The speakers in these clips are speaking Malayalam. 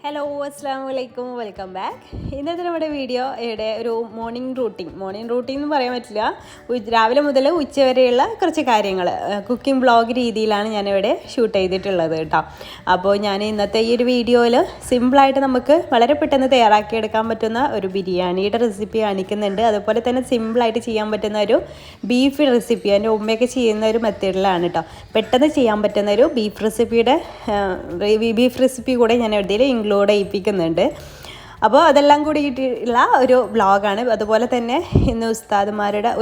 ഹലോ അസ്സാമലൈക്കും, വെൽക്കം ബാക്ക്. ഇന്നത്തെ നമ്മുടെ വീഡിയോ ഇവിടെ ഒരു മോർണിംഗ് റൂട്ടീൻ എന്ന് പറയാൻ പറ്റില്ല. രാവിലെ മുതൽ ഉച്ച വരെയുള്ള കുറച്ച് കാര്യങ്ങൾ കുക്കിംഗ് വ്ളോഗ് രീതിയിലാണ് ഞാനിവിടെ ഷൂട്ട് ചെയ്തിട്ടുള്ളത് കേട്ടോ. അപ്പോൾ ഞാൻ ഇന്നത്തെ ഈ ഒരു വീഡിയോയിൽ സിമ്പിളായിട്ട് നമുക്ക് വളരെ പെട്ടെന്ന് തയ്യാറാക്കിയെടുക്കാൻ പറ്റുന്ന ഒരു ബിരിയാണിയുടെ റെസിപ്പി കാണിക്കുന്നുണ്ട്. അതുപോലെ തന്നെ സിമ്പിളായിട്ട് ചെയ്യാൻ പറ്റുന്ന ഒരു ബീഫ് റെസിപ്പി എൻ്റെ ഉമ്മയൊക്കെ ചെയ്യുന്ന ഒരു മെത്തേഡിലാണ് കേട്ടോ. പെട്ടെന്ന് ചെയ്യാൻ പറ്റുന്ന ഒരു ബീഫ് റെസിപ്പി കൂടെ ഞാൻ ഇതിൽ ഇൻക്ലൂഡ് ചെയ്യിപ്പിക്കുന്നുണ്ട്. അപ്പോൾ അതെല്ലാം കൂടിയിട്ടുള്ള ഒരു വ്ളോഗാണ്. അതുപോലെ തന്നെ ഇന്ന്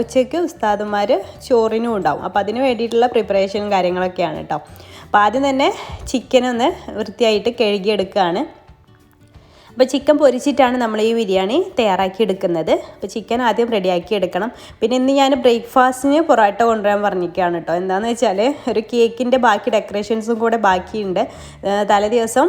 ഉച്ചയ്ക്ക് ഉസ്താദുമാർ ചോറിനും ഉണ്ടാവും. അപ്പോൾ അതിന് വേണ്ടിയിട്ടുള്ള പ്രിപ്പറേഷനും കാര്യങ്ങളൊക്കെയാണ് കേട്ടോ. അപ്പോൾ ആദ്യം തന്നെ ചിക്കനൊന്ന് വൃത്തിയായിട്ട് കഴുകിയെടുക്കുകയാണ്. അപ്പോൾ ചിക്കൻ പൊരിച്ചിട്ടാണ് നമ്മൾ ഈ ബിരിയാണി തയ്യാറാക്കി എടുക്കുന്നത്. അപ്പോൾ ചിക്കൻ ആദ്യം റെഡിയാക്കി എടുക്കണം. പിന്നെ ഇന്ന് ഞാൻ ബ്രേക്ക്ഫാസ്റ്റിന് പൊറോട്ട കൊണ്ടുവരാൻ പറഞ്ഞിരിക്കുകയാണ് കേട്ടോ. എന്താണെന്ന് വെച്ചാൽ ഒരു കേക്കിൻ്റെ ബാക്കി ഡെക്കറേഷൻസും കൂടെ ബാക്കിയുണ്ട്. തലേ ദിവസം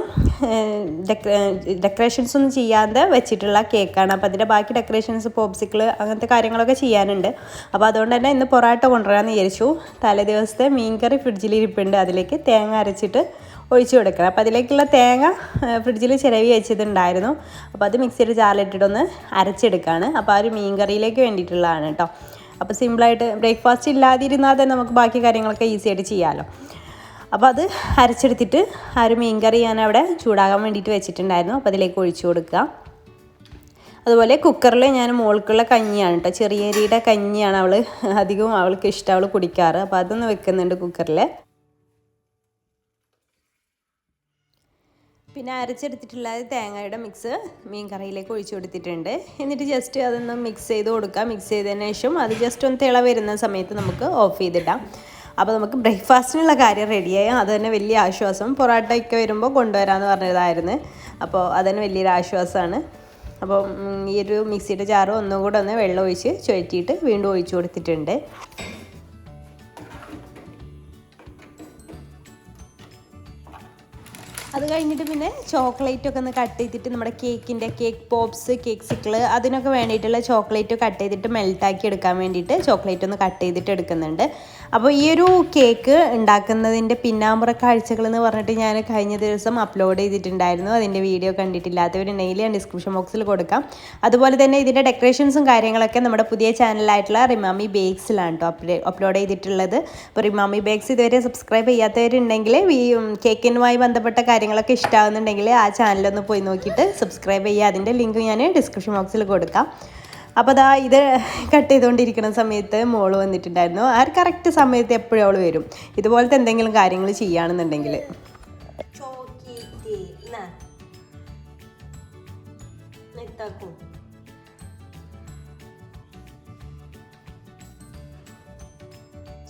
ഡെക്കറേഷൻസ് ഒന്നും ചെയ്യാതെ വെച്ചിട്ടുള്ള കേക്കാണ്. അപ്പോൾ അതിൻ്റെ ബാക്കി ഡെക്കറേഷൻസ്, പോപ്സിക്കിൾ, അങ്ങനത്തെ കാര്യങ്ങളൊക്കെ ചെയ്യാനുണ്ട്. അപ്പോൾ അതുകൊണ്ട് തന്നെ ഇന്ന് പൊറോട്ട കൊണ്ടുവരാമെന്ന് വിചാരിച്ചു. തലേ ദിവസത്തെ മീൻകറി ഫ്രിഡ്ജിലിരിപ്പുണ്ട്, അതിലേക്ക് തേങ്ങ അരച്ചിട്ട് ഒഴിച്ചു കൊടുക്കണം. അപ്പോൾ അതിലേക്കുള്ള തേങ്ങ ഫ്രിഡ്ജിൽ ചിരവി വെച്ചതുണ്ടായിരുന്നു. അപ്പോൾ അത് മിക്സിയുടെ ജാറിലിട്ടിട്ടൊന്ന് അരച്ചെടുക്കുകയാണ്. അപ്പോൾ ആ ഒരു മീൻ കറിയിലേക്ക് വേണ്ടിയിട്ടുള്ളതാണ് കേട്ടോ. അപ്പോൾ സിമ്പിളായിട്ട് ബ്രേക്ക്ഫാസ്റ്റ് ഇല്ലാതിരുന്നാൽ തന്നെ നമുക്ക് ബാക്കി കാര്യങ്ങളൊക്കെ ഈസി ആയിട്ട് ചെയ്യാമല്ലോ. അപ്പോൾ അത് അരച്ചെടുത്തിട്ട് ആ ഒരു മീൻ കറി ഞാൻ അവിടെ ചൂടാകാൻ വേണ്ടിയിട്ട് വെച്ചിട്ടുണ്ടായിരുന്നു. അപ്പോൾ അതിലേക്ക് ഒഴിച്ചു കൊടുക്കുക. അതുപോലെ കുക്കറിൽ ഞാൻ മോൾക്കുള്ള കഞ്ഞിയാണ് കേട്ടോ, ചെറിയ അരിയുടെ കഞ്ഞിയാണ് അവൾക്ക് ഇഷ്ടം, അവൾ കുടിക്കാറ്. അപ്പോൾ അതൊന്ന് വെക്കുന്നുണ്ട് കുക്കറിൽ. പിന്നെ അരച്ചെടുത്തിട്ടുള്ള തേങ്ങയുടെ മിക്സ് മീൻ കറിയിലേക്ക് ഒഴിച്ചു കൊടുത്തിട്ടുണ്ട്. എന്നിട്ട് ജസ്റ്റ് അതൊന്ന് മിക്സ് ചെയ്ത് കൊടുക്കുക. മിക്സ് ചെയ്തതിന് ശേഷം അത് ജസ്റ്റ് ഒന്ന് തിള വരുന്ന സമയത്ത് നമുക്ക് ഓഫ് ചെയ്തിടാം. അപ്പോൾ നമുക്ക് ബ്രേക്ക്ഫാസ്റ്റിനുള്ള കാര്യം റെഡിയായി. അത് തന്നെ വലിയ ആശ്വാസം. പൊറോട്ടയൊക്കെ വരുമ്പോൾ കൊണ്ടുവരാമെന്ന് പറഞ്ഞതായിരുന്നു. അപ്പോൾ അതന്നെ വലിയൊരു ആശ്വാസമാണ്. അപ്പോൾ ഈ ഒരു മിക്സിയുടെ ജാറ് ഒന്നും കൂടെ ഒന്ന് വെള്ളം ഒഴിച്ച് ചുഴറ്റിയിട്ട് വീണ്ടും ഒഴിച്ചു കൊടുത്തിട്ടുണ്ട്. അത് കഴിഞ്ഞിട്ട് പിന്നെ ചോക്ലേറ്റൊക്കെ ഒന്ന് കട്ട് ചെയ്തിട്ട് നമ്മുടെ കേക്ക് പോപ്സ്, കേക്ക്സിക്കിൾ, അതിനൊക്കെ വേണ്ടിയിട്ടുള്ള ചോക്ലേറ്റ് കട്ട് ചെയ്തിട്ട് മെൽറ്റാക്കി എടുക്കാൻ വേണ്ടിയിട്ട് ചോക്ലേറ്റ് ഒന്ന് കട്ട് ചെയ്തിട്ട് എടുക്കുന്നുണ്ട്. അപ്പോൾ ഈ ഒരു കേക്ക് ഉണ്ടാക്കുന്നതിൻ്റെ പിന്നാമ്പുറ കാഴ്ചകൾ എന്ന് പറഞ്ഞിട്ട് ഞാൻ കഴിഞ്ഞ ദിവസം അപ്ലോഡ് ചെയ്തിട്ടുണ്ടായിരുന്നു. അതിൻ്റെ വീഡിയോ കണ്ടിട്ടില്ലാത്തവരുണ്ടെങ്കിൽ ഞാൻ ഡിസ്ക്രിപ്ഷൻ ബോക്സിൽ കൊടുക്കാം. അതുപോലെ തന്നെ ഇതിൻ്റെ ഡെക്കറേഷൻസും കാര്യങ്ങളൊക്കെ നമ്മുടെ പുതിയ ചാനലായിട്ടുള്ള റിമാമി ബേക്സിലാണ് കേട്ടോ അപ്ലോഡ് ചെയ്തിട്ടുള്ളത്. അപ്പോൾ റിമാമി ബേക്സ് ഇതുവരെ സബ്സ്ക്രൈബ് ചെയ്യാത്തവരുണ്ടെങ്കിൽ ഈ കേക്കിനുമായി ബന്ധപ്പെട്ട കാര്യങ്ങളൊക്കെ ഇഷ്ടമാകുന്നുണ്ടെങ്കിൽ ആ ചാനലൊന്ന് പോയി നോക്കിയിട്ട് സബ്സ്ക്രൈബ് ചെയ്യുക. അതിൻ്റെ ലിങ്ക് ഞാൻ ഡിസ്ക്രിപ്ഷൻ ബോക്സിൽ കൊടുക്കാം. അപ്പോൾ അതാ ഇത് കട്ട് ചെയ്തുകൊണ്ടിരിക്കുന്ന സമയത്ത് മോള് വന്നിട്ടുണ്ടായിരുന്നു. ആ കറക്റ്റ് സമയത്ത് എപ്പോഴും അവൾ വരും ഇതുപോലത്തെ എന്തെങ്കിലും കാര്യങ്ങൾ ചെയ്യുകയാണെന്നുണ്ടെങ്കിൽ.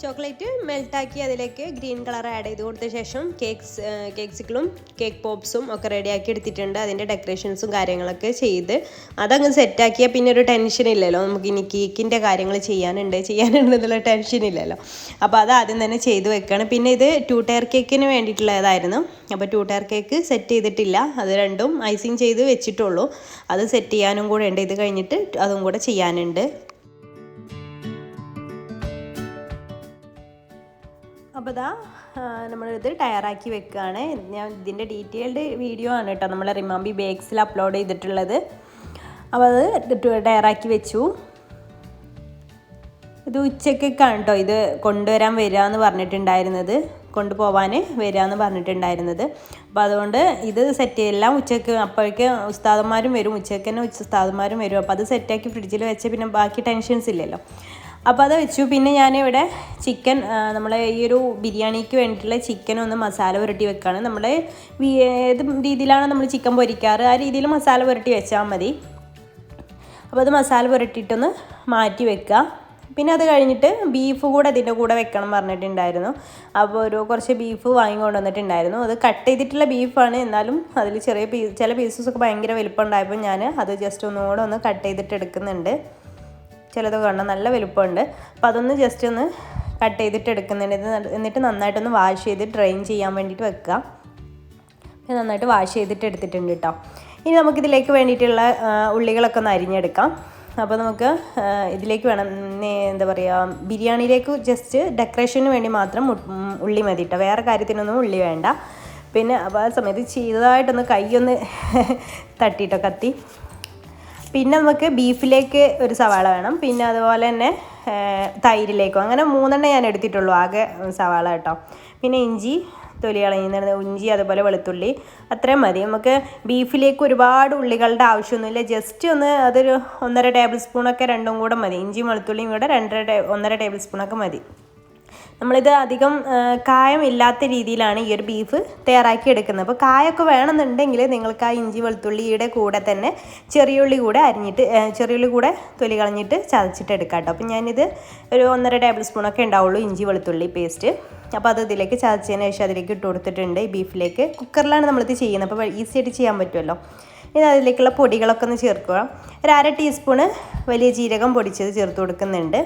ചോക്ലേറ്റ് മെൽറ്റാക്കി അതിലേക്ക് ഗ്രീൻ കളർ ആഡ് ചെയ്ത് കൊടുത്ത ശേഷം കേക്ക്സിക്കിളും കേക്ക് പോപ്സും ഒക്കെ റെഡിയാക്കി എടുത്തിട്ടുണ്ട്. അതിൻ്റെ ഡെക്കറേഷൻസും കാര്യങ്ങളൊക്കെ ചെയ്ത് അതങ്ങ് സെറ്റാക്കിയാൽ പിന്നെ ഒരു ടെൻഷൻ ഇല്ലല്ലോ. നമുക്ക് ഇനി കേക്കിൻ്റെ കാര്യങ്ങൾ ചെയ്യാനുണ്ടെന്നുള്ള ടെൻഷൻ ഇല്ലല്ലോ. അപ്പോൾ അത് ആദ്യം തന്നെ ചെയ്ത് വെക്കുകയാണ്. പിന്നെ ഇത് 2 ടയർ കേക്കിന് വേണ്ടിയിട്ടുള്ളതായിരുന്നു. അപ്പോൾ 2 ടയർ കേക്ക് സെറ്റ് ചെയ്തിട്ടില്ല, അത് രണ്ടും ഐസിങ് ചെയ്ത് വെച്ചിട്ടുള്ളൂ. അത് സെറ്റ് ചെയ്യാനും കൂടെ ഉണ്ട്. ഇത് കഴിഞ്ഞിട്ട് അതും കൂടെ ചെയ്യാനുണ്ട്. അപ്പോൾ ഇതാ നമ്മളിത് തയ്യാറാക്കി വെക്കുകയാണ്. ഞാൻ ഇതിൻ്റെ ഡീറ്റെയിൽഡ് വീഡിയോ ആണ് കേട്ടോ നമ്മൾ റിമാമ്പി ബേക്സിൽ അപ്ലോഡ് ചെയ്തിട്ടുള്ളത്. അപ്പോൾ അത് തയ്യാറാക്കി വെച്ചു. ഇത് ഉച്ചക്കൊക്കെയാണ് കേട്ടോ ഇത് കൊണ്ടുപോകാൻ വരാമെന്ന് പറഞ്ഞിട്ടുണ്ടായിരുന്നത്. അപ്പോൾ അതുകൊണ്ട് ഇത് സെറ്റ് ചെയ്യെല്ലാം ഉച്ചയ്ക്ക് അപ്പോഴേക്ക് ഉസ്താദന്മാരും വരും, ഉച്ചയ്ക്ക് തന്നെ ഉസ്താദന്മാരും വരും. അപ്പോൾ അത് സെറ്റാക്കി ഫ്രിഡ്ജിൽ വെച്ച് പിന്നെ ബാക്കി ടെൻഷൻസ് ഇല്ലല്ലോ. അപ്പോൾ അത് വെച്ചു. പിന്നെ ഞാനിവിടെ ചിക്കൻ, നമ്മളെ ഈ ഒരു ബിരിയാണിക്ക് വേണ്ടിയിട്ടുള്ള ചിക്കൻ ഒന്ന് മസാല പുരട്ടി വെക്കുകയാണ്. നമ്മുടെ ഏത് രീതിയിലാണ് നമ്മൾ ചിക്കൻ പൊരിക്കാറ് ആ രീതിയിൽ മസാല പുരട്ടി വെച്ചാൽ മതി. അപ്പോൾ അത് മസാല പുരട്ടിയിട്ടൊന്ന് മാറ്റി വെക്കുക. പിന്നെ അത് കഴിഞ്ഞിട്ട് ബീഫ് കൂടെ അതിൻ്റെ കൂടെ വെക്കണം പറഞ്ഞിട്ടുണ്ടായിരുന്നു. അപ്പോൾ കുറച്ച് ബീഫ് വാങ്ങിക്കൊണ്ട് വന്നിട്ടുണ്ടായിരുന്നു. അത് കട്ട് ചെയ്തിട്ടുള്ള ബീഫാണ്. എന്നാലും അതിൽ ചില പീസസൊക്കെ ഭയങ്കര വലുപ്പം ഉണ്ടായപ്പോൾ ഞാൻ അത് ജസ്റ്റ് ഒന്നുകൂടെ ഒന്ന് കട്ട് ചെയ്തിട്ട് എടുക്കുന്നുണ്ട്. ചിലത് കാണാൻ നല്ല വലുപ്പമുണ്ട്. അപ്പോൾ അതൊന്ന് ജസ്റ്റ് ഒന്ന് കട്ട് ചെയ്തിട്ട് എടുക്കുന്നുണ്ട്. എന്നിട്ട് നന്നായിട്ടൊന്ന് വാഷ് ചെയ്ത് ഡ്രെയിൻ ചെയ്യാൻ വേണ്ടിയിട്ട് വെക്കുക. നന്നായിട്ട് വാഷ് ചെയ്തിട്ട് എടുത്തിട്ടുണ്ട് കേട്ടോ. ഇനി നമുക്കിതിലേക്ക് വേണ്ടിയിട്ടുള്ള ഉള്ളികളൊക്കെ ഒന്ന് അരിഞ്ഞെടുക്കാം. അപ്പോൾ നമുക്ക് ഇതിലേക്ക് വേണം ബിരിയാണിയിലേക്ക് ജസ്റ്റ് ഡെക്കറേഷന് വേണ്ടി മാത്രം ഉള്ളി മതി കേട്ടോ, വേറെ കാര്യത്തിനൊന്നും ഉള്ളി വേണ്ട. പിന്നെ അപ്പോൾ ആ സമയത്ത് ചെറുതായിട്ടൊന്ന് കൈയൊന്ന് തട്ടിയിട്ടോ കത്തി. പിന്നെ നമുക്ക് ബീഫിലേക്ക് ഒരു സവാള വേണം, പിന്നെ അതുപോലെ തന്നെ തൈരിലേക്കും, അങ്ങനെ 3 ഞാൻ എടുത്തിട്ടുള്ളൂ ആകെ സവാള കേട്ടോ. പിന്നെ ഇഞ്ചി തൊലി കളയുന്നത്, ഇഞ്ചി അതുപോലെ വെളുത്തുള്ളി, അത്രയും മതി. നമുക്ക് ബീഫിലേക്ക് ഒരുപാട് ഉള്ളികളുടെ ആവശ്യമൊന്നുമില്ല, ജസ്റ്റ് ഒന്ന് അതൊരു 1.5 ടേബിൾ സ്പൂണൊക്കെ രണ്ടും കൂടെ മതി. ഇഞ്ചിയും വെളുത്തുള്ളിയും കൂടെ 1.5 ടേബിൾ സ്പൂണൊക്കെ മതി. നമ്മളിത് അധികം കായമില്ലാത്ത രീതിയിലാണ് ഈ ഒരു ബീഫ് തയ്യാറാക്കി എടുക്കുന്നത്. അപ്പോൾ കായൊക്കെ വേണമെന്നുണ്ടെങ്കിൽ നിങ്ങൾക്ക് ആ ഇഞ്ചി വെളുത്തുള്ളിയുടെ കൂടെ തന്നെ ചെറിയുള്ളി കൂടെ തൊലി കളഞ്ഞിട്ട് ചതച്ചിട്ട് എടുക്കാം കേട്ടോ. അപ്പോൾ ഞാനിത് ഒരു 1.5 ടേബിൾ സ്പൂണൊക്കെ ഉണ്ടാവുള്ളൂ ഇഞ്ചി വെളുത്തുള്ളി പേസ്റ്റ്. അപ്പോൾ അത് ഇതിലേക്ക് ചതച്ചതിന് ശേഷം അതിലേക്ക് ഇട്ട് കൊടുത്തിട്ടുണ്ട്. ഈ ബീഫിലേക്ക് കുക്കറിലാണ് നമ്മളിത് ചെയ്യുന്നത്, അപ്പോൾ ഈസി ആയിട്ട് ചെയ്യാൻ പറ്റുമല്ലോ. ഇനി അതിലേക്കുള്ള പൊടികളൊക്കെ ഒന്ന് ചേർക്കുക. ഒരു 1/2 ടീസ്പൂണ് വലിയ ജീരകം പൊടിച്ചത് ചേർത്ത് കൊടുക്കുന്നുണ്ട്.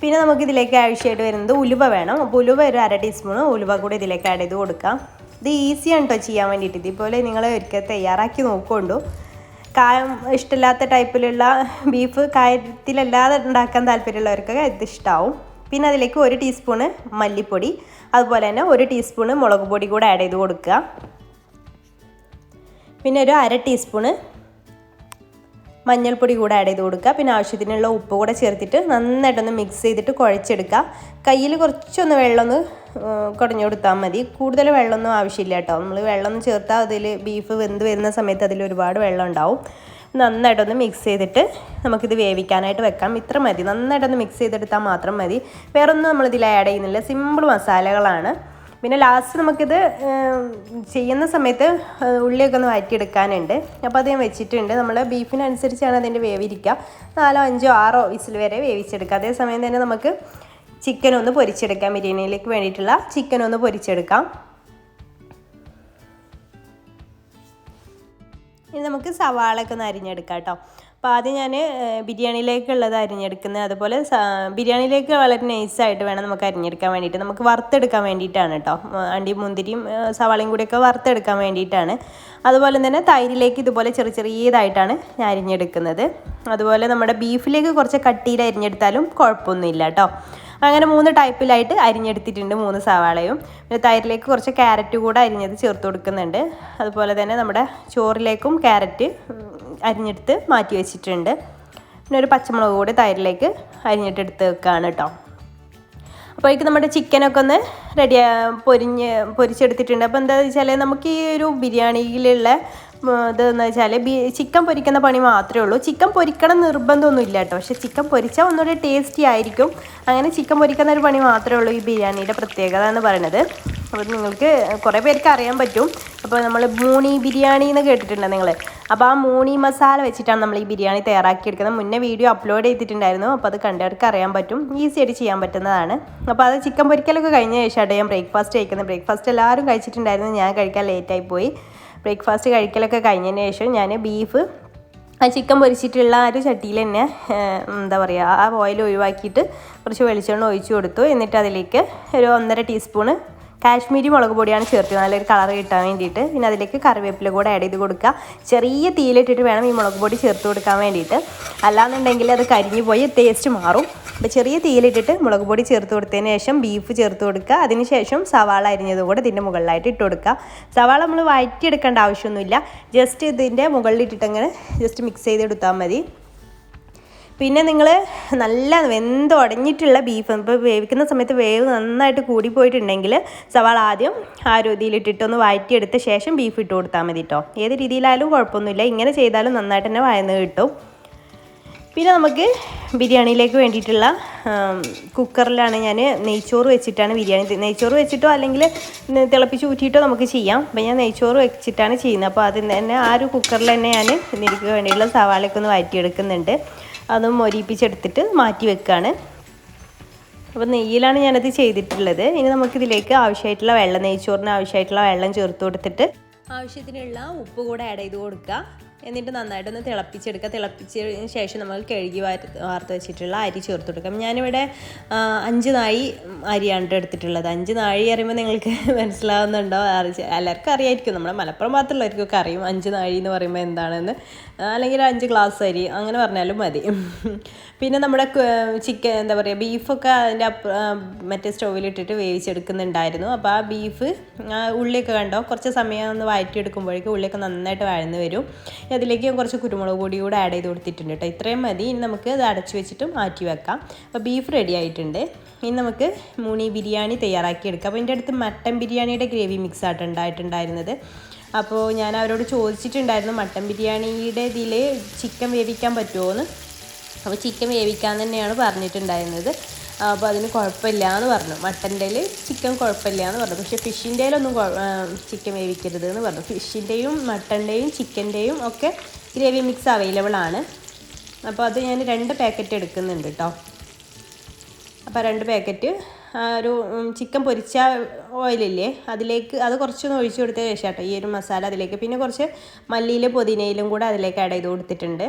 പിന്നെ നമുക്കിതിലേക്ക് ആവശ്യമായിട്ട് വരുന്നത് ഉലുവ വേണം. അപ്പോൾ ഉലുവ ഒരു 1/2 ടീസ്പൂണ് ഉലുവ കൂടി ഇതിലേക്ക് ആഡ് ചെയ്ത് കൊടുക്കാം. ഇത് ഈസിയാണ് കേട്ടോ ചെയ്യാൻ വേണ്ടിയിട്ട്. ഇതുപോലെ നിങ്ങൾ ഒരിക്കൽ തയ്യാറാക്കി നോക്കുകൊണ്ടു. കായം ഇഷ്ടമില്ലാത്ത ടൈപ്പിലുള്ള ബീഫ് കായത്തിലല്ലാതെ ഉണ്ടാക്കാൻ താല്പര്യമുള്ളവർക്കൊക്കെ ഇത് ഇഷ്ടമാവും. പിന്നെ അതിലേക്ക് 1 ടീസ്പൂണ് മല്ലിപ്പൊടി, അതുപോലെ തന്നെ 1 ടീസ്പൂണ് മുളക് പൊടി കൂടെ ആഡ് ചെയ്ത് കൊടുക്കുക. പിന്നെ ഒരു 1/2 ടീസ്പൂണ് മഞ്ഞൾപ്പൊടി കൂടെ ആഡ് ചെയ്ത് കൊടുക്കുക. പിന്നെ ആവശ്യത്തിനുള്ള ഉപ്പ് കൂടെ ചേർത്തിട്ട് നന്നായിട്ടൊന്ന് മിക്സ് ചെയ്തിട്ട് കുഴച്ചെടുക്കുക. കയ്യിൽ കുറച്ചൊന്ന് വെള്ളം ഒന്ന് കുടഞ്ഞു കൊടുത്താൽ മതി, കൂടുതൽ വെള്ളമൊന്നും ആവശ്യമില്ല കേട്ടോ. നമ്മൾ വെള്ളം ചേർത്താൽ അതിൽ ബീഫ് വെന്ത് വരുന്ന സമയത്ത് അതിൽ ഒരുപാട് വെള്ളം ഉണ്ടാവും. നന്നായിട്ടൊന്ന് മിക്സ് ചെയ്തിട്ട് നമുക്കിത് വേവിക്കാനായിട്ട് വെക്കാം. ഇത്ര മതി, നന്നായിട്ടൊന്ന് മിക്സ് ചെയ്തെടുത്താൽ മാത്രം മതി. വേറൊന്നും നമ്മളിതിൽ ആഡ് ചെയ്യുന്നില്ല, സിമ്പിൾ മസാലകളാണ്. പിന്നെ ലാസ്റ്റ് നമുക്കിത് ചെയ്യുന്ന സമയത്ത് ഉള്ളിയൊക്കെ ഒന്ന് വഴറ്റിയെടുക്കാനുണ്ട്. അപ്പോൾ അത് ഞാൻ വെച്ചിട്ടുണ്ട്. നമ്മൾ ബീഫിനനുസരിച്ചാണ് അതിൻ്റെ വേവിരിക്കുക. 4, 5, 6 വിസിൽ വരെ വേവിച്ചെടുക്കുക. അതേസമയം തന്നെ നമുക്ക് ചിക്കൻ ഒന്ന് പൊരിച്ചെടുക്കാം. ബിരിയാണിയിലേക്ക് വേണ്ടിയിട്ടുള്ള ചിക്കൻ ഒന്ന് പൊരിച്ചെടുക്കാം. ഇനി നമുക്ക് സവാളയൊക്കെ ഒന്ന് അരിഞ്ഞെടുക്കാം കേട്ടോ. അപ്പോൾ ആദ്യം ഞാൻ ബിരിയാണിയിലേക്കുള്ളത് അരിഞ്ഞെടുക്കുന്നത്, അതുപോലെ ബിരിയാണിയിലേക്ക് വളരെ നൈസായിട്ട് വേണം നമുക്ക് അരിഞ്ഞെടുക്കാൻ വേണ്ടിയിട്ട്. നമുക്ക് വറുത്തെടുക്കാൻ വേണ്ടിയിട്ടാണ് കേട്ടോ. അണ്ടിയും മുന്തിരിയും സവാളയും കൂടിയൊക്കെ വറുത്തെടുക്കാൻ വേണ്ടിയിട്ടാണ്. അതുപോലെ തന്നെ തൈരിലേക്ക് ഇതുപോലെ ചെറിയതായിട്ടാണ് ഞാൻ അരിഞ്ഞെടുക്കുന്നത്. അതുപോലെ നമ്മുടെ ബീഫിലേക്ക് കുറച്ച് കട്ടിയിൽ അരിഞ്ഞെടുത്താലും കുഴപ്പമൊന്നുമില്ല കേട്ടോ. അങ്ങനെ 3 ടൈപ്പിലായിട്ട് അരിഞ്ഞെടുത്തിട്ടുണ്ട് 3 സവാളയും. പിന്നെ തൈരിലേക്ക് കുറച്ച് ക്യാരറ്റ് കൂടെ അരിഞ്ഞത് ചേർത്ത് കൊടുക്കുന്നുണ്ട്. അതുപോലെ തന്നെ നമ്മുടെ ചോറിലേക്കും ക്യാരറ്റ് അരിഞ്ഞെടുത്ത് മാറ്റി വെച്ചിട്ടുണ്ട്. പിന്നെ ഒരു പച്ചമുളക് കൂടി തൈരിലേക്ക് അരിഞ്ഞിട്ടെടുത്ത് വെക്കുകയാണ് കേട്ടോ. അപ്പോഴേക്കും നമ്മുടെ ചിക്കനൊക്കെ ഒന്ന് പൊരിച്ചെടുത്തിട്ടുണ്ട്. അപ്പോൾ എന്താണെന്ന് വെച്ചാൽ നമുക്ക് ഈ ഒരു ബിരിയാണിയിലുള്ള ഇതെന്ന് വെച്ചാൽ ചിക്കൻ പൊരിക്കുന്ന പണി മാത്രമേ ഉള്ളൂ. ചിക്കൻ പൊരിക്കണം നിർബന്ധമൊന്നും ഇല്ല കേട്ടോ, പക്ഷേ ചിക്കൻ പൊരിച്ചാൽ ഒന്നുകൂടി ടേസ്റ്റി ആയിരിക്കും. അങ്ങനെ ചിക്കൻ പൊരിക്കുന്ന ഒരു പണി മാത്രമേ ഉള്ളൂ ഈ ബിരിയാണിയുടെ പ്രത്യേകത എന്ന് പറയുന്നത്. അപ്പോൾ നിങ്ങൾക്ക് കുറേ പേർക്ക് അറിയാൻ പറ്റും. അപ്പോൾ നമ്മൾ മോണി ബിരിയാണി എന്ന് കേട്ടിട്ടുണ്ട് നിങ്ങൾ. അപ്പോൾ ആ മോണി മസാല വെച്ചിട്ടാണ് നമ്മൾ ഈ ബിരിയാണി തയ്യാറാക്കിയെടുക്കുന്നത്. മുന്നേ വീഡിയോ അപ്ലോഡ് ചെയ്തിട്ടുണ്ടായിരുന്നു, അപ്പോൾ അത് കണ്ടവർക്ക് അറിയാൻ പറ്റും, ഈസി ആയിട്ട് ചെയ്യാൻ പറ്റുന്നതാണ്. അപ്പോൾ അത് ചിക്കൻ പൊരിക്കലൊക്കെ കഴിഞ്ഞ ശേഷമായിട്ട് ഞാൻ ബ്രേക്ക്ഫാസ്റ്റ് കഴിക്കുന്നത്. ബ്രേക്ക്ഫാസ്റ്റ് എല്ലാവരും കഴിച്ചിട്ടുണ്ടായിരുന്നു, ഞാൻ കഴിക്കാൻ ലേറ്റായി പോയി. ബ്രേക്ക്ഫാസ്റ്റ് കഴിക്കലൊക്കെ കഴിഞ്ഞതിന് ശേഷം ഞാൻ ബീഫ് ആ ചിക്കൻ പൊരിച്ചിട്ടുള്ള ആ ഒരു ചട്ടിയിൽ തന്നെ എന്താ പറയുക, ആ ഓയിൽ ഒഴിവാക്കിയിട്ട് കുറച്ച് വെളിച്ചെണ്ണ ഒഴിച്ച് കൊടുത്തു. എന്നിട്ട് അതിലേക്ക് ഒരു 1.5 ടീസ്പൂണ് കാശ്മീരി മുളക് പൊടിയാണ് ചേർത്തത്, നല്ലൊരു കളർ കിട്ടാൻ വേണ്ടിയിട്ട്. പിന്നെ അതിലേക്ക് കറിവേപ്പില കൂടെ ആഡ് ചെയ്ത് കൊടുക്കുക. ചെറിയ തീയിലിട്ടിട്ട് വേണം ഈ മുളക് പൊടി ചേർത്ത് കൊടുക്കാൻ വേണ്ടിയിട്ട്, അല്ലാന്നുണ്ടെങ്കിൽ അത് കരിഞ്ഞു പോയി ടേസ്റ്റ് മാറും. അപ്പോൾ ചെറിയ തീയിലിട്ടിട്ട് മുളക് പൊടി ചേർത്ത് കൊടുത്തതിന് ശേഷം ബീഫ് ചേർത്ത് കൊടുക്കുക. അതിന് ശേഷം സവാള അരിഞ്ഞത് കൂടെ ഇതിൻ്റെ മുകളിലായിട്ട് ഇട്ട് കൊടുക്കുക. സവാള നമ്മൾ വഴറ്റിയെടുക്കേണ്ട ആവശ്യമൊന്നുമില്ല, ജസ്റ്റ് ഇതിൻ്റെ മുകളിലിട്ടിട്ട് അങ്ങനെ ജസ്റ്റ് മിക്സ് ചെയ്തെടുത്താൽ മതി. പിന്നെ നിങ്ങൾ നല്ല വെന്തുടഞ്ഞിട്ടുള്ള ബീഫ് ഇപ്പോൾ വേവിക്കുന്ന സമയത്ത് വേവ് നന്നായിട്ട് കൂടിപ്പോയിട്ടുണ്ടെങ്കിൽ സവാള ആദ്യം ആ രീതിയിലിട്ടിട്ടൊന്ന് വഴറ്റിയെടുത്ത ശേഷം ബീഫ് ഇട്ട് കൊടുത്താൽ മതി കേട്ടോ. ഏത് രീതിയിലായാലും കുഴപ്പമൊന്നുമില്ല, ഇങ്ങനെ ചെയ്താലും നന്നായിട്ട് തന്നെ വഴന്ന് കിട്ടും. പിന്നെ നമുക്ക് ബിരിയാണിയിലേക്ക് വേണ്ടിയിട്ടുള്ള കുക്കറിലാണ് ഞാൻ നെയ്ച്ചോറ് വെച്ചിട്ടാണ് ബിരിയാണി. നെയ്ച്ചോറ് വെച്ചിട്ടോ അല്ലെങ്കിൽ തിളപ്പിച്ച് ഊറ്റിയിട്ടോ നമുക്ക് ചെയ്യാം. അപ്പോൾ ഞാൻ നെയ്ച്ചോറ് വെച്ചിട്ടാണ് ചെയ്യുന്നത്. അപ്പോൾ അതിൽ തന്നെ ആ ഒരു കുക്കറിൽ തന്നെ ഞാൻ ഇതിലേക്ക് വേണ്ടിയിട്ടുള്ള സവാളയൊക്കെ ഒന്ന് വഴറ്റിയെടുക്കുന്നുണ്ട്. അതും മൊരിപ്പിച്ചെടുത്തിട്ട് മാറ്റി വെക്കുകയാണ്. അപ്പോൾ നെയ്യിലാണ് ഞാനത് ചെയ്തിട്ടുള്ളത്. ഇനി നമുക്കിതിലേക്ക് ആവശ്യമായിട്ടുള്ള വെള്ളം, നെയ്ച്ചോറിന് ആവശ്യമായിട്ടുള്ള വെള്ളം ചേർത്ത് കൊടുത്തിട്ട് ആവശ്യത്തിനുള്ള ഉപ്പ് കൂടെ ആഡ് ചെയ്ത് കൊടുക്കുക. എന്നിട്ട് നന്നായിട്ടൊന്ന് തിളപ്പിച്ചെടുക്കുക. തിളപ്പിച്ചതിന് ശേഷം നമ്മൾ കഴുകി വാർത്ത് വെച്ചിട്ടുള്ള അരി ചേർത്ത് കൊടുക്കാം. ഞാനിവിടെ 5 നാഴി അരിയാണ് എടുത്തിട്ടുള്ളത്. 5 നാഴി അറിയുമ്പോൾ നിങ്ങൾക്ക് മനസ്സിലാവുന്നുണ്ടോ? എല്ലാവർക്കും അറിയായിരിക്കും, നമ്മുടെ മലപ്പുറം ഭാഗത്തുള്ളവർക്കൊക്കെ അറിയും 5 നാഴി എന്ന് പറയുമ്പോൾ എന്താണെന്ന്. അല്ലെങ്കിൽ 5 ഗ്ലാസ് അരി അങ്ങനെ പറഞ്ഞാലും മതി. പിന്നെ നമ്മുടെ ചിക്കൻ എന്താ പറയുക ബീഫൊക്കെ അതിൻ്റെ മറ്റേ സ്റ്റൗവിലിട്ടിട്ട് വേവിച്ചെടുക്കുന്നുണ്ടായിരുന്നു. അപ്പോൾ ആ ബീഫ് ഉള്ളിയൊക്കെ കണ്ടോ കുറച്ച് സമയം ഒന്ന് വഴറ്റിയെടുക്കുമ്പോഴേക്കും ഉള്ളിയൊക്കെ നന്നായിട്ട് വഴന്ന് വരും. അതിലേക്ക് ഞാൻ കുറച്ച് കുരുമുളക് പൊടി കൂടെ ആഡ് ചെയ്ത് കൊടുത്തിട്ടുണ്ട് കേട്ടോ. ഇത്രയും മതി. ഇനി നമുക്ക് അത് അടച്ചു വെച്ചിട്ട് മാറ്റി വെക്കാം. അപ്പോൾ ബീഫ് റെഡി ആയിട്ടുണ്ട്. ഇനി നമുക്ക് മോണി ബിരിയാണി തയ്യാറാക്കി എടുക്കാം. അപ്പോൾ എൻ്റെ അടുത്ത് മട്ടൻ ബിരിയാണിയുടെ ഗ്രേവി മിക്സ് ഉണ്ടായിട്ടുണ്ടായിരുന്നത്. അപ്പോൾ ഞാൻ അവരോട് ചോദിച്ചിട്ടുണ്ടായിരുന്നു മട്ടൻ ബിരിയാണിയുടെ ഇതിൽ ചിക്കൻ വേവിക്കാൻ പറ്റുമോ എന്ന്. അപ്പോൾ ചിക്കൻ വേവിക്കാൻ തന്നെയാണ് പറഞ്ഞിട്ടുണ്ടായിരുന്നത്. അപ്പോൾ അതിന് കുഴപ്പമില്ല എന്ന് പറഞ്ഞു. മട്ടൻ്റെയിൽ ചിക്കൻ കുഴപ്പമില്ല എന്ന് പറഞ്ഞു. പക്ഷേ ഫിഷിൻ്റെയിലൊന്നും ചിക്കൻ വേവിക്കരുത് എന്ന് പറഞ്ഞു. ഫിഷിൻ്റെയും മട്ടൻ്റെയും ചിക്കൻ്റെയും ഒക്കെ ഗ്രേവി മിക്സ് അവൈലബിൾ ആണ്. അപ്പോൾ അത് ഞാൻ 2 പാക്കറ്റ് എടുക്കുന്നുണ്ട് കേട്ടോ. അപ്പോൾ 2 പാക്കറ്റ് ഒരു ചിക്കൻ പൊരിച്ച ഓയിലില്ലേ അതിലേക്ക് അത് കുറച്ചൊന്ന് ഒഴിച്ചു കൊടുത്ത ശേഷം കേട്ടോ ഈ ഒരു മസാല അതിലേക്ക്. പിന്നെ കുറച്ച് മല്ലിയിലും പുതിനയിലും കൂടെ അതിലേക്ക് ആഡ് ചെയ്ത് കൊടുത്തിട്ടുണ്ട്.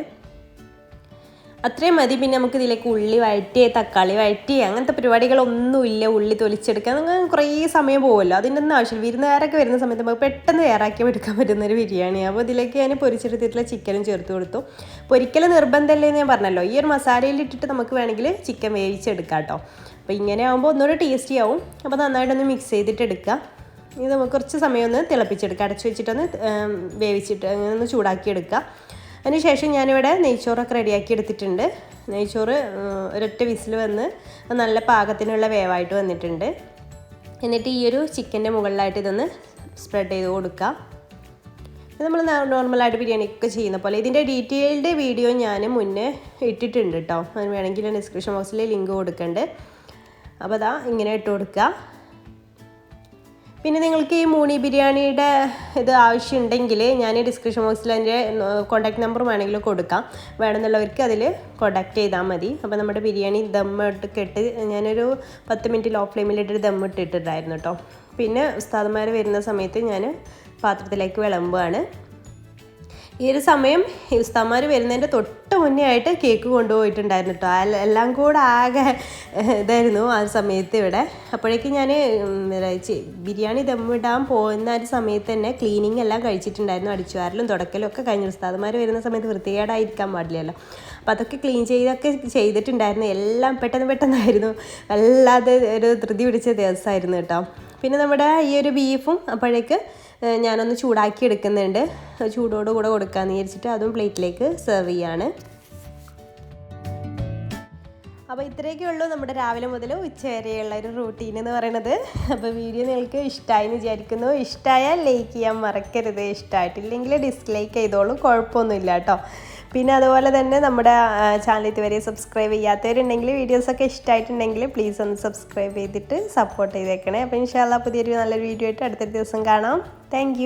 അത്രയും മതി. പിന്നെ നമുക്ക് ഇതിലേക്ക് ഉള്ളി വഴറ്റി തക്കാളി വഴറ്റി അങ്ങനത്തെ പരിപാടികളൊന്നുമില്ല. ഉള്ളി തൊലിച്ചെടുക്കാൻ അങ്ങനെ കുറേ സമയം പോകുമല്ലോ. അതിൻ്റെ ഒന്നും ആവശ്യമില്ല. വിരുന്നുകാരൊക്കെ വരുന്ന സമയത്ത് നമുക്ക് പെട്ടെന്ന് തയ്യാറാക്കി എടുക്കാൻ പറ്റുന്നൊരു ബിരിയാണിയാണ്. അപ്പോൾ ഇതിലേക്ക് ഞാൻ പൊരിച്ചെടുത്തിട്ടുള്ള ചിക്കനും ചേർത്ത് കൊടുത്തു. പൊരിക്കൽ നിർബന്ധമല്ലേ എന്ന് ഞാൻ പറഞ്ഞല്ലോ. ഈ ഒരു മസാലയിൽ ഇട്ടിട്ട് നമുക്ക് വേണമെങ്കിൽ ചിക്കൻ വേവിച്ചെടുക്കാം കേട്ടോ. അപ്പോൾ ഇങ്ങനെ ആകുമ്പോൾ ഒന്നുകൂടെ ടേസ്റ്റി ആവും. അപ്പോൾ നന്നായിട്ടൊന്ന് മിക്സ് ചെയ്തിട്ട് എടുക്കുക. ഇത് നമുക്ക് കുറച്ച് സമയം ഒന്ന് തിളപ്പിച്ചെടുക്കുക. അടച്ചു വെച്ചിട്ടൊന്ന് വേവിച്ചിട്ട് അങ്ങനെ ഒന്ന് ചൂടാക്കി എടുക്കുക. അതിനുശേഷം ഞാനിവിടെ നെയ്ച്ചോറൊക്കെ റെഡിയാക്കി എടുത്തിട്ടുണ്ട്. നെയ്ച്ചോറ് ഒരൊറ്റ വിസിൽ വന്ന് നല്ല പാകത്തിനുള്ള വേവായിട്ട് വന്നിട്ടുണ്ട്. എന്നിട്ട് ഈ ഒരു ചിക്കൻ്റെ മുകളിലായിട്ട് ഇതൊന്ന് സ്പ്രെഡ് ചെയ്ത് കൊടുക്കുക. ഇത് നമ്മൾ നോർമലായിട്ട് ബിരിയാണിയൊക്കെ ചെയ്യുന്ന പോലെ. ഇതിൻ്റെ ഡീറ്റെയിൽഡ് വീഡിയോ ഞാൻ മുന്നേ ഇട്ടിട്ടുണ്ട് കേട്ടോ. അതിന് വേണമെങ്കിൽ ഡിസ്ക്രിപ്ഷൻ ബോക്സിൽ ലിങ്ക് കൊടുക്കുന്നുണ്ട്. അപ്പോൾ അതാ ഇങ്ങനെ ഇട്ട് കൊടുക്കുക. പിന്നെ നിങ്ങൾക്ക് ഈ മോണി ബിരിയാണിയുടെ ഇത് ആവശ്യമുണ്ടെങ്കിൽ ഞാൻ ഡിസ്ക്രിപ്ഷൻ ബോക്സിൽ അതിൻ്റെ കോൺടാക്ട് നമ്പർ വേണമെങ്കിൽ കൊടുക്കാം. വേണമെന്നുള്ളവർക്ക് അതിൽ കോൺടാക്ട് ചെയ്താൽ മതി. അപ്പോൾ നമ്മുടെ ബിരിയാണി ദമ്മിട്ട് ഞാനൊരു 10 മിനിറ്റ് ലോ ഫ്ലെയിമിലിട്ടൊരു ദമ്മിട്ടിട്ടുണ്ടായിരുന്നു കേട്ടോ. പിന്നെ ഉസ്താദന്മാർ വരുന്ന സമയത്ത് ഞാൻ പാത്രത്തിലേക്ക് വിളമ്പുകയാണ്. ഈ ഒരു സമയം ഉസ്താദന്മാർ വരുന്നതിൻ്റെ തൊട്ട് മുന്നേ ആയിട്ട് കേക്ക് കൊണ്ടുപോയിട്ടുണ്ടായിരുന്നു കേട്ടോ. എല്ലാം കൂടെ ആകെ ഇതായിരുന്നു ആ സമയത്ത് ഇവിടെ. അപ്പോഴേക്കും ഞാൻ ബിരിയാണി ദമ്മിടാൻ പോകുന്ന ഒരു സമയത്ത് തന്നെ ക്ലീനിങ് എല്ലാം കഴിച്ചിട്ടുണ്ടായിരുന്നു. അടിച്ചുവാരലും തുടക്കലും ഒക്കെ കഴിഞ്ഞു. ഉസ്താദന്മാർ വരുന്ന സമയത്ത് വൃത്തികേടായിരിക്കാൻ പാടില്ലല്ലോ. അപ്പോൾ അതൊക്കെ ക്ലീൻ ചെയ്തിട്ടുണ്ടായിരുന്നു. എല്ലാം പെട്ടെന്നായിരുന്നു. വല്ലാതെ ഒരു ധൃതി പിടിച്ച ദിവസമായിരുന്നു കേട്ടോ. പിന്നെ നമ്മുടെ ഈ ഒരു ബീഫും അപ്പോഴേക്ക് ഞാനൊന്ന് ചൂടാക്കി എടുക്കുന്നുണ്ട്. ചൂടോടുകൂടെ കൊടുക്കാമെന്ന് വിചാരിച്ചിട്ട് അതും പ്ലേറ്റിലേക്ക് സെർവ് ചെയ്യാണ്. അപ്പോൾ ഇത്രയൊക്കെ ഉള്ളൂ നമ്മുടെ രാവിലെ മുതൽ ഉച്ച വരെയുള്ള ഒരു റൂട്ടീൻ എന്ന് പറയുന്നത്. അപ്പോൾ വീഡിയോ നിങ്ങൾക്ക് ഇഷ്ടമായി എന്ന് വിചാരിക്കുന്നു. ഇഷ്ടമായാൽ ലൈക്ക് ചെയ്യാൻ മറക്കരുത്. ഇഷ്ടമായിട്ടില്ലെങ്കിൽ ഡിസ്ലൈക്ക് ചെയ്തോളൂ, കുഴപ്പമൊന്നുമില്ല കേട്ടോ. പിന്നെ അതുപോലെ തന്നെ നമ്മുടെ ചാനൽ ഇതുവരെ സബ്സ്ക്രൈബ് ചെയ്യാത്തവരുണ്ടെങ്കിൽ വീഡിയോസൊക്കെ ഇഷ്ടമായിട്ടുണ്ടെങ്കിൽ പ്ലീസ് ഒന്ന് സബ്സ്ക്രൈബ് ചെയ്തിട്ട് സപ്പോർട്ട് ചെയ്തേക്കണേ. അപ്പോൾ ഇൻഷാല്ലാ പുതിയൊരു നല്ലൊരു വീഡിയോ ആയിട്ട് അടുത്ത ദിവസം കാണാം. താങ്ക്